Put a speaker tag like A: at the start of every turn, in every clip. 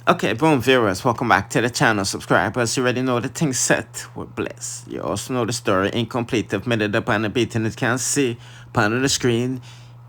A: Okay, boom, viewers, welcome back to the channel. Subscribers, you already know the thing set. We're blessed. You also know the story incomplete. I've made it up on the beat and it can't see upon the screen.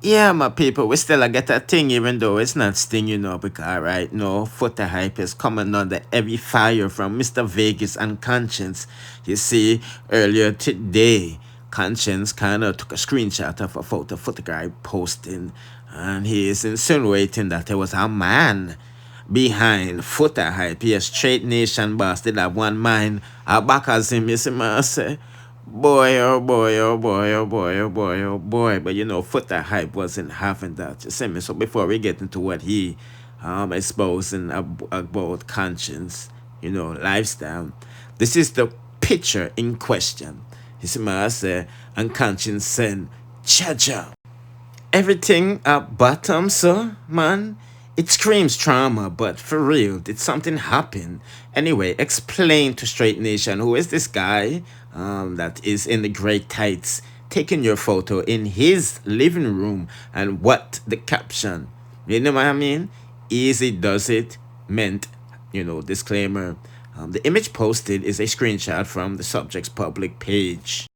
A: Yeah, my people, we still get that thing even though it's not sting, because right now, Foota hype is coming under every fire from Mr. Vegas and Konshens. You see, earlier today, Konshens kind of took a screenshot of a photo Foota guy posting, and he is insinuating that there was a man behind Foota hype. Yes, straight nation boss did have one mind. I back as him, you see, man, I say, boy, oh boy, oh boy, oh boy, oh boy, oh boy. But Foota hype wasn't having that, you see me. So before we get into what he exposing about Konshens, lifestyle, this is the picture in question. You see me, I say, and Konshens saying, cha-cha. Everything at bottom, sir, man, it screams trauma, but for real, did something happen? Anyway, explain to Straight Nation, who is this guy that is in the gray tights taking your photo in his living room, and what the caption, you know what I mean? Easy does it, meant, disclaimer. The image posted is a screenshot from the subject's public page.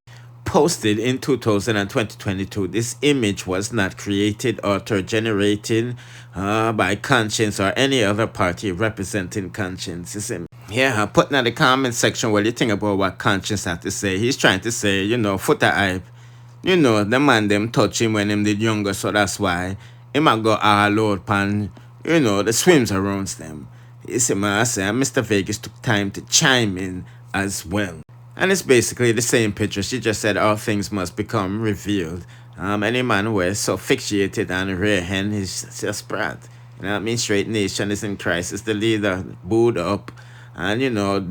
A: Posted in 2022, this image was not created, altered, generated by Konshens or any other party representing Konshens. Yeah, putting in the comment section what you think about what Konshens had to say. He's trying to say, Foota hype, the man them touch him when him did younger, so that's why him a go all out pan, the swims around them. You see, man, I say, Mr. Vegas took time to chime in as well. And it's basically the same picture. She just said all things must become revealed. Any man who is so fixated on rear hen is just brat. You know what I mean? Straight Nation is in crisis. The leader booed up and,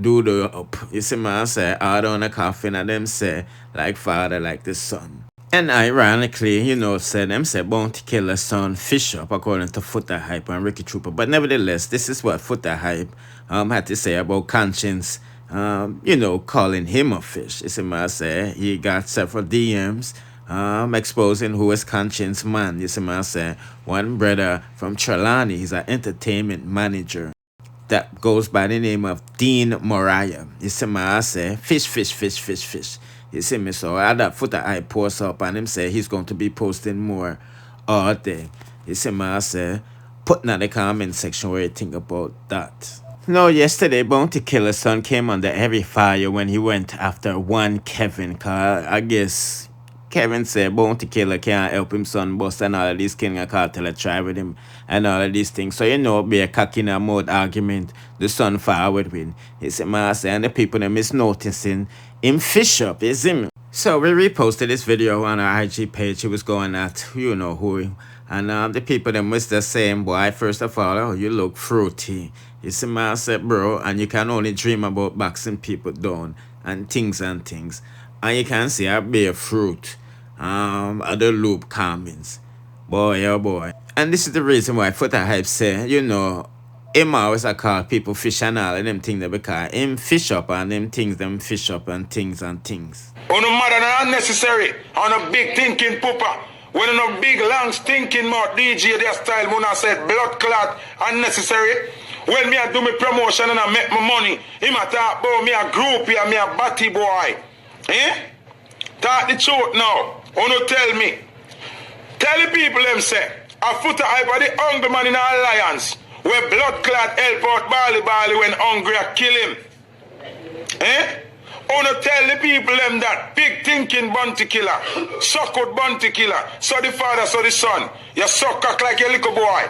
A: doodle up. You see, man, say, hard on a coffin and them say, like father, like the son. And ironically, said them say Bounty Killer son fish up according to Foota hype and Ricky Trooper. But nevertheless, this is what Foota hype had to say about Konshens. Calling him a fish. You see, I say he got several DMs exposing who is Konshens man. You see, I say one brother from Trelawney, he's an entertainment manager that goes by the name of Dean Moriah. You see, I say fish. You see me, so I had that Foota I post up and him say he's going to be posting more all day. You see, I say putting in the comment section what you think about that. No, yesterday, Bounty Killer's son came under heavy fire when he went after one Kevin. Cause I guess Kevin said Bounty Killer can't help him son bust and all of these King of Cartel try with him and all of these things. So, be a cocky in a mode argument, the son forward with. He said, Master, and the people them is noticing him fish up, is him. So we reposted this video on our IG page. He was going at you know who. And the people them was just saying, boy, first of all, oh, you look fruity. You see, I said, bro, and you can only dream about boxing people down and things. And you can see a bare fruit. Other loop comments. Boy, oh boy. And this is the reason why Foota hype say, him always I call people fish and all of them things that because him fish up and them things them fish up and things. On
B: no matter than unnecessary, on a big thinking pooper. When on a big long stinking mouth DJ their style when I said blood clot unnecessary. When me I do my promotion and I make my money, him a talk about me a groupie and me a batty boy. Talk the truth now. Uno tell me. Tell the people them say, a Foota hype are the hungry man in our alliance. Where blood clot help out Bali when hungry a kill him. Uno tell the people them that big thinking bounty killer, suck out bounty killer, so the father, so the son. You suck cock like a little boy.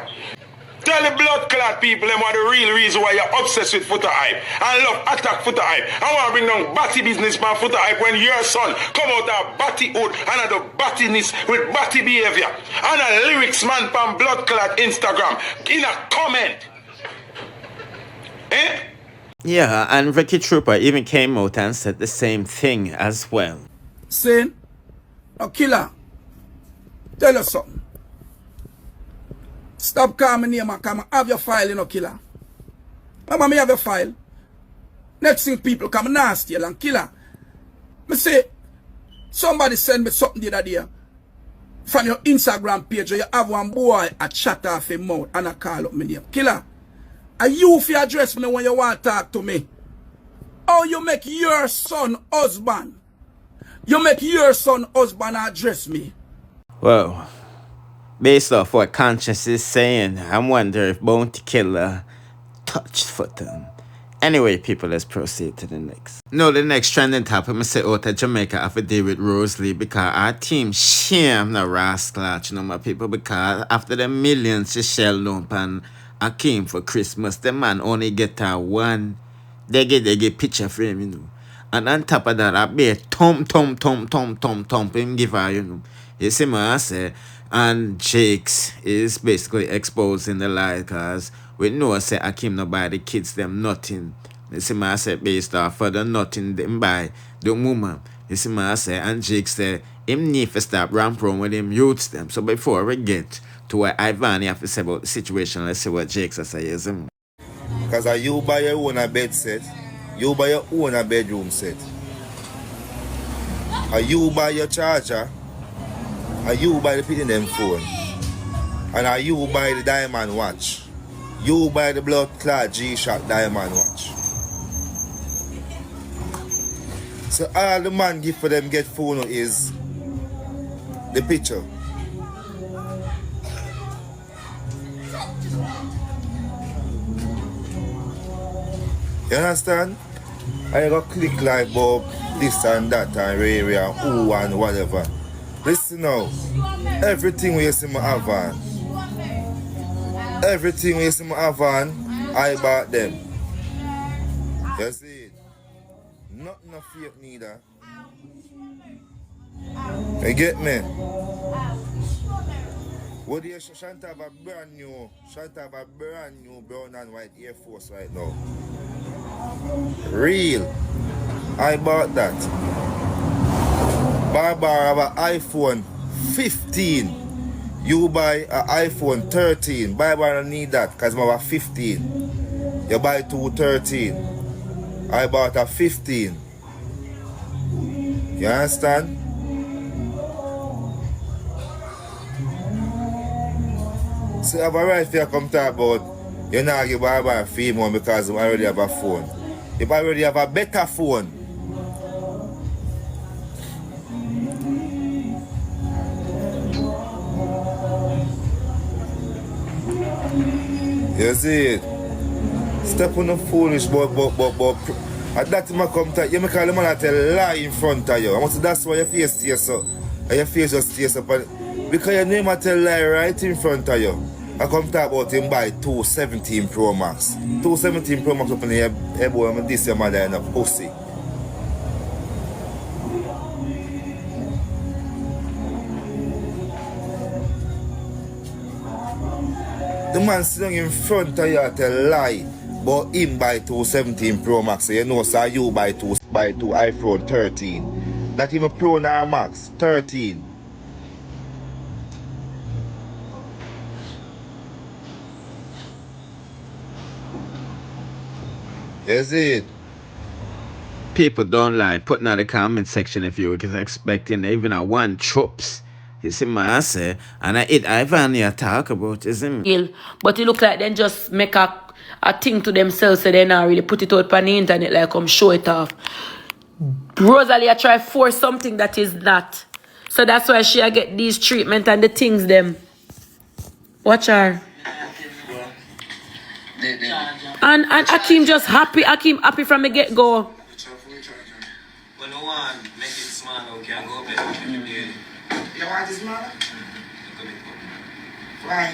B: Tell the blood clot people them what the real reason why you're obsessed with Foota hype and love attack Foota hype. I want to bring down Batty business man Foota hype when your son come out of Batty hood and the battiness with Batty behavior and a lyrics man from blood clot Instagram in a comment.
A: Yeah, and Ricky Trooper even came out and said the same thing as well.
C: Saying, no killer, tell us something. Stop calling me name and come have your file, killer. Mama, me have your file. Next thing people come nasty and killer. Me say, somebody send me something the other day from your Instagram page where you have one boy a chat off his mouth and I call up my name. Killer. And you if you address me when you want to talk to me. How you make your son husband? You make your son husband address me.
A: Well, based off what Konshens is saying, I wonder if Bounty Killer touched Foota. Anyway, people, let's proceed to the next. No, the next trending topic, I say out of Jamaica have to deal with Rosealee because our team shame the rascal, you know, my people, because after the millions she shelled up and Akeem for Christmas, the man only get one. They get picture frame, you know. And on top of that, I be thump, him give her, you know. You see what I say? And Jakes is basically exposing the lie because we know I say Akeem no buy the kids them nothing. You see what I say? Based off of the nothing them buy the woman. You see what I say? And Jakes say him need to stop ramping with him youths them. So before we get to what Ivan have to say about the situation, let's see what Jakes has say.
D: Because you buy your own a bed set, you buy your own a bedroom set. You buy your charger, you buy the pin them phone. And you buy the diamond watch. You buy the blood clot G-Shock diamond watch. So all the man give for them get phone is the picture. You understand? I got click like Bob, this and that and area, who and whatever. Listen now, everything we see my Avan. Everything we see my Avan, I bought them. You see it? Nothing of fake neither. You get me? What do you Shanta have a brand new brown and white Air Force right now? Real. I bought that. Barbara have an iPhone 15. You buy an iPhone 13. Barbara don't need that because I have a 15. You buy two 13. I bought a 15. You understand? So I have a right for you to come talk about you not give Barbara a free one because I already have a phone. If I already have a better phone, you see it? Step on the foolish, but at that time I come to you, make all the man tell lie in front of you. I want to that's why your face stays up. And your face just stays up. Because your name I tell lie right in front of you. I come talk about him buy 217 Pro Max. 217 Pro Max up in the air boy, I'm this your mother and a pussy. The man sitting in front of you tell lie, but him buy 217 Pro Max. So you know, sir, you buy two iPhone 13. That even Pro now Max 13. Is it?
A: People don't lie. Put in the comment section if you was expecting even a one troops. You see my answer, and Ivan here talk about isn't.
E: But it look like they just make a thing to themselves so they not really put it out on the internet like come show it off. Rosealee try force something that is not. So that's why she get these treatment and the things them. Watch her. And Akeem just happy. Akeem happy from the get go.
F: When no one make it small, we can go back.
G: You want it smaller? Why?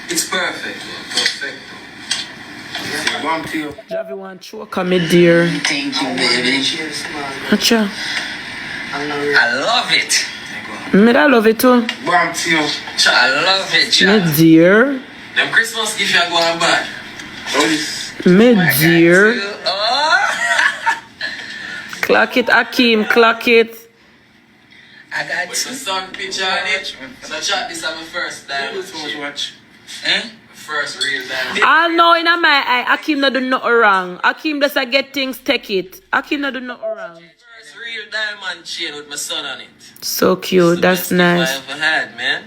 F: It's perfect. Perfect.
E: Everyone choke on me, dear.
G: Thank you, baby.
E: Acha.
F: I love it.
E: Me I love it too.
F: I love it,
E: Me dear.
F: Them Christmas gift you go and buy.
E: Me dear.
F: Oh.
E: Clock it, Akeem, clock it.
F: I got you. Some picture on it. So chat this is my first time. Watch. First real time.
E: I know in my eye, Akeem not do nothing wrong. Akeem just a get things, take it. Akeem not do nothing wrong.
F: First real diamond chain with my son on it.
E: So cute, that's nice.
F: I ever had, man.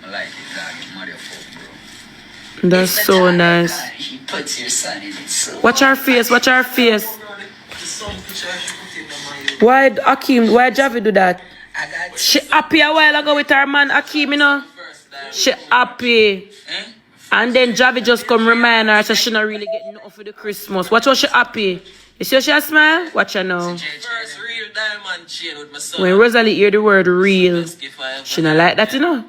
F: I like it, dog. Mario folk,
E: That's so nice.
G: He puts your son in it. So
E: Watch her face, watch her face. Why Akeem, why Javi do that?
G: I got
E: She happy a while ago with her man Akeem, you know. She happy. And then Javi just come remind her so she not really getting nothing for the Christmas. Watch how she happy. You see how she smile? Watch her now.
F: First real diamond chain with my son.
E: When Rosalie hear the word real, she not like that, you know.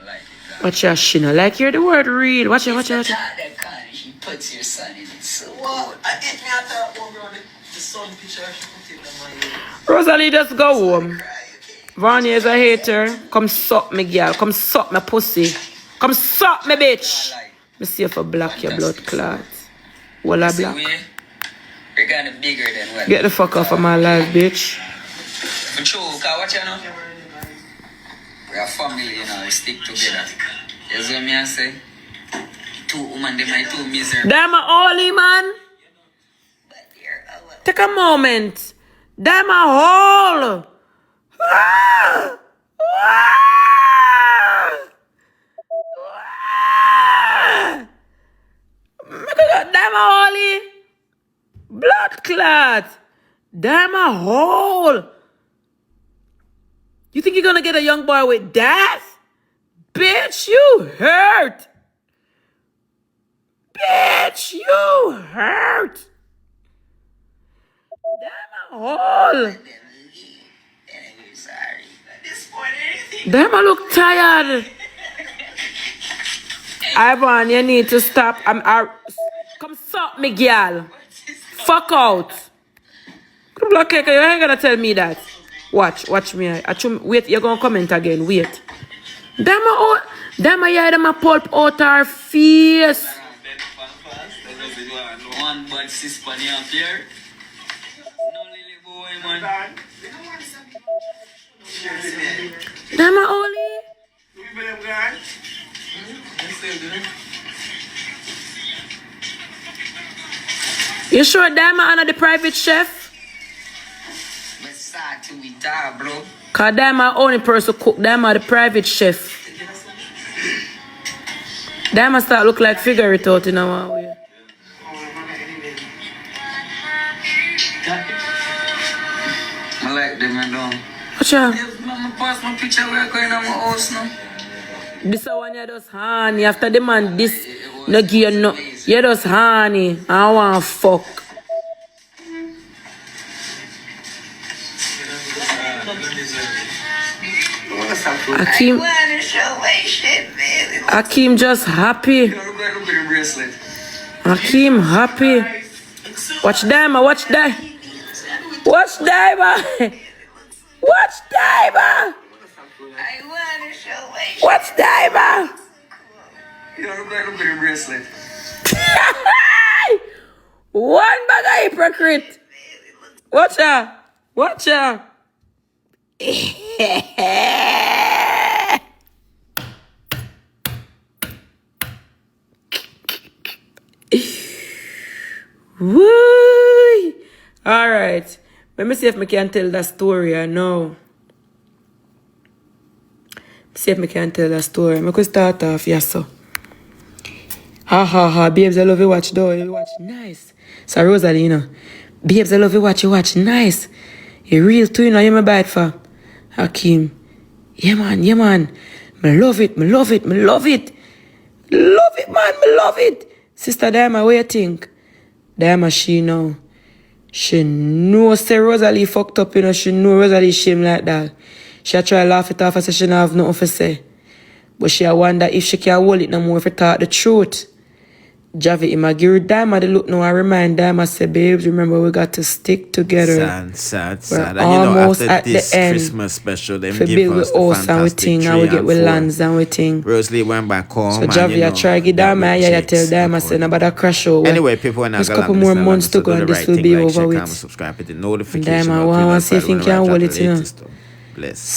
F: I like it.
E: Watch her, she not like hear the word real. Watch her, watch her, watch her.
G: that kind. He puts your son in it. So
F: Well, I hit me at that one, bro. The sun picture she put in my head.
E: Rosalie just go home. Vanya is a hater. Come suck me, girl. Come suck my pussy. Come suck me, bitch. Me see you for black your blood clot. Well, I black.
G: you're kind of bigger than what?
E: Get the fuck off of my life, bitch.
G: For true, cause what you know? We're a family, you know, we stick together. You see what me I say? Two women, they might two miserable.
E: Damn a holy man. Take a moment. Damn a hole. Ah! Ah! Ah! Damn a holy. Blood clot. Damn a hole. You think you're gonna get a young boy with that? Bitch, you hurt. Bitch, you hurt. Damn a hole.
G: Sorry. At this point, anything.
E: Damn, I look tired. Ivan, you need to stop. Come suck me, girl. Fuck out. Black cake, you ain't gonna tell me that. Watch me. Wait, you're gonna comment again. Wait. Damn, yeah, them a pulp out her face.
G: One bad sis bunny up here. No lily boy, man.
E: Damn, Oli. You sure Dama Anna the private chef?
G: Let's start till we die, bro.
E: Cause Dama only person cook. Dama the private chef. Dama start look like figure it out in our way.
G: I like them and down.
E: Watch out.
G: I'ma pass my picture where I'm going on my house now.
E: This one you just honey. After the man this no give you no. You just honey. I want fuck. Akeem. Akeem just happy.
G: Look at the bracelet.
E: Akeem happy. Watch Daima, watch Daima. Watch Daima. Watch Daima. Watch Daima.
G: You don't look at the bracelet.
E: One bag of hypocrite. Watch her. Watch her. Woo! Alright. Let me see if I can tell that story I know. See if I can tell that story. I could start off, yes, so. Ha ha ha, babes, I love you watch though. You watch nice. So Rosalie, you know. Babes, I love you watch nice. You real too, you know, you my bad for. Akeem. Yeah man. Me love it. Love it, man, me love it. Sister Diama, what you think? Diama, she know. She knows say Rosalie fucked up, you know. She know Rosalie shame like that. She try to laugh it off and say she don't have nothing to say. But she wonder if she can hold it no more if she talk the truth. Javi, I'ma give her Diama the look now and remind Diama, say, babes, remember we got to stick together.
A: Sad.
E: We're
A: And you know,
E: almost
A: after
E: at
A: this
E: the end.
A: Christmas special, them
E: For
A: give
E: build
A: us
E: with
A: the
E: us and we
A: fantastic
E: ting,
A: 3
E: and we get with
A: and 4.
E: lands and we ting.
A: Rosalie went back home.
E: So
A: and,
E: Javi,
A: you know,
E: I try to give
A: that
E: Diama,
A: with
E: yeah,
A: chicks
E: tell Diama,
A: and
E: say,
A: all.
E: about a crash show.
A: Anyway, people, when I
E: There's a
A: got
E: couple more months to go and this will be over
A: comment,
E: with.
A: subscribe, hit the notification.
E: Diama, I want to see if you can hold it, you know.
A: Bless.